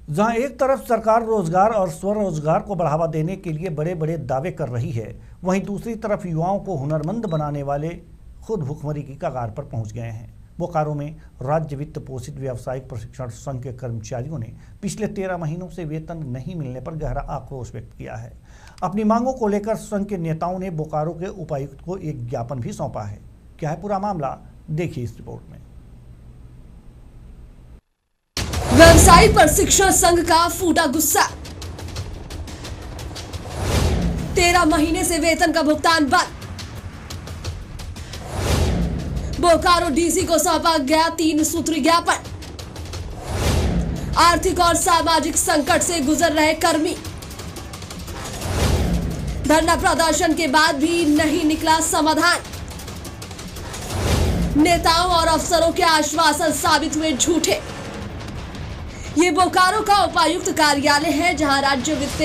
जहां एक तरफ सरकार रोजगार और स्वरोजगार को बढ़ावा देने के लिए बड़े बड़े दावे कर रही है, वहीं दूसरी तरफ युवाओं को हुनरमंद बनाने वाले खुद भुखमरी की कगार पर पहुंच गए हैं। बोकारो में राज्य वित्त पोषित व्यावसायिक प्रशिक्षण संघ के कर्मचारियों ने पिछले 13 महीनों से वेतन नहीं मिलने पर गहरा आक्रोश व्यक्त किया है। अपनी मांगों को लेकर संघ के नेताओं ने बोकारो के उपायुक्त को एक ज्ञापन भी सौंपा है। क्या है पूरा मामला, देखिए इस रिपोर्ट में। व्यवसायिक प्रशिक्षण संघ का फूटा गुस्सा। 13 महीने से वेतन का भुगतान बंद। बोकारो डीसी को सौंपा गया 3 सूत्री ज्ञापन। आर्थिक और सामाजिक संकट से गुजर रहे कर्मी। धरना प्रदर्शन के बाद भी नहीं निकला समाधान। नेताओं और अफसरों के आश्वासन साबित हुए झूठे। ये बोकारो का उपायुक्त कार्यालय है, जहां राज्य वित्त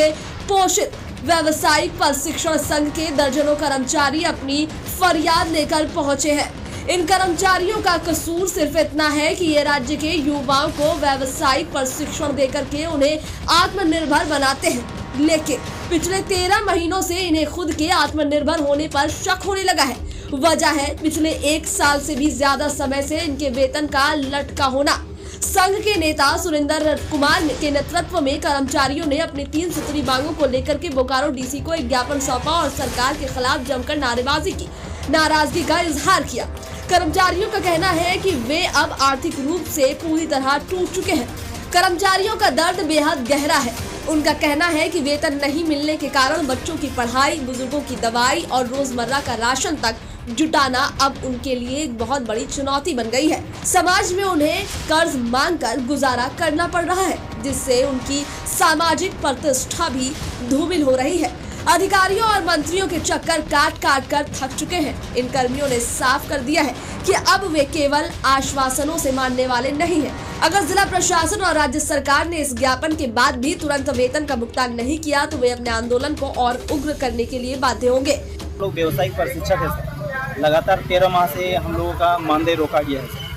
पोषित व्यावसायिक प्रशिक्षण संघ के दर्जनों कर्मचारी अपनी फरियाद लेकर पहुंचे हैं। इन कर्मचारियों का कसूर सिर्फ इतना है कि ये राज्य के युवाओं को व्यावसायिक प्रशिक्षण देकर के उन्हें आत्मनिर्भर बनाते हैं, लेकिन पिछले 13 महीनों से इन्हें खुद के आत्मनिर्भर होने पर शक होने लगा है। वजह है पिछले 1 साल से भी ज्यादा समय से इनके वेतन का लटका होना। संघ के नेता सुरेंद्र कुमार के नेतृत्व में कर्मचारियों ने अपनी 3 सूत्री मांगों को लेकर के बोकारो डीसी को एक ज्ञापन सौंपा और सरकार के खिलाफ जमकर नारेबाजी की, नाराजगी का इजहार किया। कर्मचारियों का कहना है कि वे अब आर्थिक रूप से पूरी तरह टूट चुके हैं। कर्मचारियों का दर्द बेहद गहरा है। उनका कहना है कि वेतन नहीं मिलने के कारण बच्चों की पढ़ाई, बुजुर्गों की दवाई और रोजमर्रा का राशन तक जुटाना अब उनके लिए एक बहुत बड़ी चुनौती बन गई है। समाज में उन्हें कर्ज मांगकर गुजारा करना पड़ रहा है, जिससे उनकी सामाजिक प्रतिष्ठा भी धूमिल हो रही है। अधिकारियों और मंत्रियों के चक्कर काट काट कर थक चुके हैं। इन कर्मियों ने साफ कर दिया है कि अब वे केवल आश्वासनों से मानने वाले नहीं हैं। अगर जिला प्रशासन और राज्य सरकार ने इस ज्ञापन के बाद भी तुरंत वेतन का भुगतान नहीं किया तो वे अपने आंदोलन को और उग्र करने के लिए बाध्य होंगे। लोग व्यावसायिक प्रशिक्षक है, लगातार 13 माह से हम लोगों का मानदेय रोका गया है।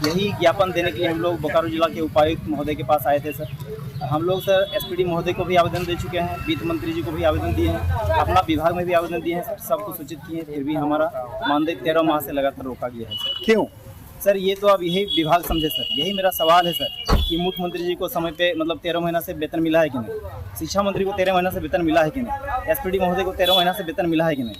यही ज्ञापन देने के लिए हम लोग बोकारो जिला के उपायुक्त महोदय के पास आए थे। सर हम लोग सर एसपीडी महोदय को भी आवेदन दे चुके हैं, वित्त मंत्री जी को भी आवेदन दिए हैं, अपना विभाग में भी आवेदन दिए हैं सर, सबको सूचित किए हैं, फिर भी हमारा मानदेय 13 माह से लगातार रोका गया है। सर क्यों सर? ये तो अब यही विभाग समझे सर। यही मेरा सवाल है सर कि मुख्यमंत्री जी को समय पे मतलब 13 महीना से वेतन मिला है कि नहीं, शिक्षा मंत्री को 13 महीना से वेतन मिला है कि नहीं, एसपीडी महोदय को 13 महीना से वेतन मिला है कि नहीं,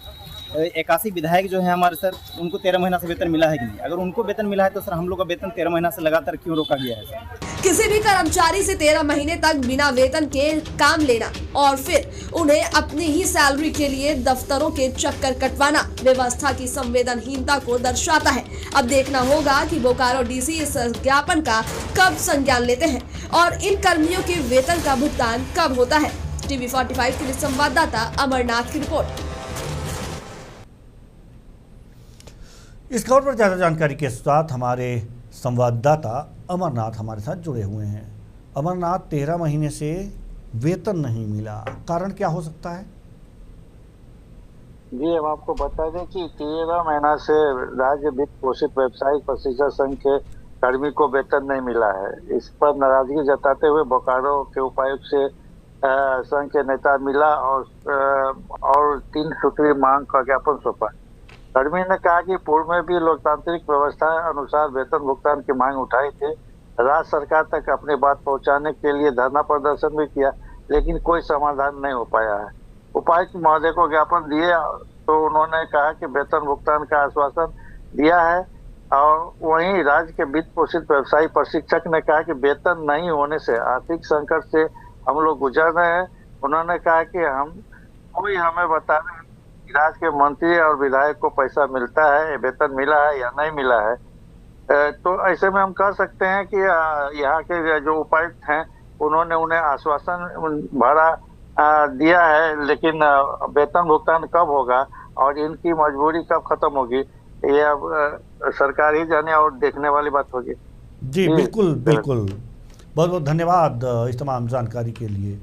81 विधायक जो है हमारे सर, उनको 13 महीना से वेतन मिला है कि नहीं? अगर उनको वेतन मिला है तो सर हम लोग का वेतन 13 महीना से लगातार क्यों रोका गया है सर? किसी भी कर्मचारी से 13 महीने तक बिना वेतन के काम लेना और फिर उन्हें अपनी ही सैलरी के लिए दफ्तरों के चक्कर कटवाना व्यवस्था की संवेदनहीनता को दर्शाता है। अब देखना होगा कि बोकारो डीसी इस ज्ञापन का कब संज्ञान लेते हैं और इन कर्मियों के वेतन का भुगतान कब होता है। टीवी 45 के लिए संवाददाता अमरनाथ की रिपोर्ट। इस खबर पर ज़्यादा जानकारी के साथ हमारे संवाददाता अमरनाथ हमारे साथ जुड़े हुए हैं। अमरनाथ, 13 महीने से वेतन नहीं मिला, कारण क्या हो सकता है? जी, हम आपको बता दें कि 13 महीना से राज्य वित्त पोषित व्यावसायिक प्रशिक्षण संघ के कर्मी को वेतन नहीं मिला है। इस पर नाराजगी जताते हुए बोकारो के उपायुक्त से संघ के नेता मिला और 3 सूत्री मांग का ज्ञापन सौंपा। कर्मी ने कहा कि पूर्व में भी लोकतांत्रिक व्यवस्था अनुसार वेतन भुगतान की मांग उठाई थी। राज्य सरकार तक अपनी बात पहुंचाने के लिए धरना प्रदर्शन भी किया, लेकिन कोई समाधान नहीं हो पाया है। उपायुक्त महोदय को ज्ञापन दिए तो उन्होंने कहा कि वेतन भुगतान का आश्वासन दिया है और वहीं राज्य के वित्त पोषित व्यवसायी प्रशिक्षक ने कहा कि वेतन नहीं होने से आर्थिक संकट से हम लोग गुजर रहे हैं। उन्होंने कहा कि कोई हमें बता राज्य के मंत्री और विधायक को पैसा मिलता है, वेतन मिला है या नहीं मिला है। तो ऐसे में हम कह सकते हैं कि यहाँ के जो उपायुक्त हैं उन्होंने उन्हें आश्वासन भरा दिया है, लेकिन वेतन भुगतान कब होगा और इनकी मजबूरी कब खत्म होगी ये अब सरकार ही जाने और देखने वाली बात होगी। जी बिल्कुल बिल्कुल, बहुत बहुत धन्यवाद इस तमाम जानकारी के लिए।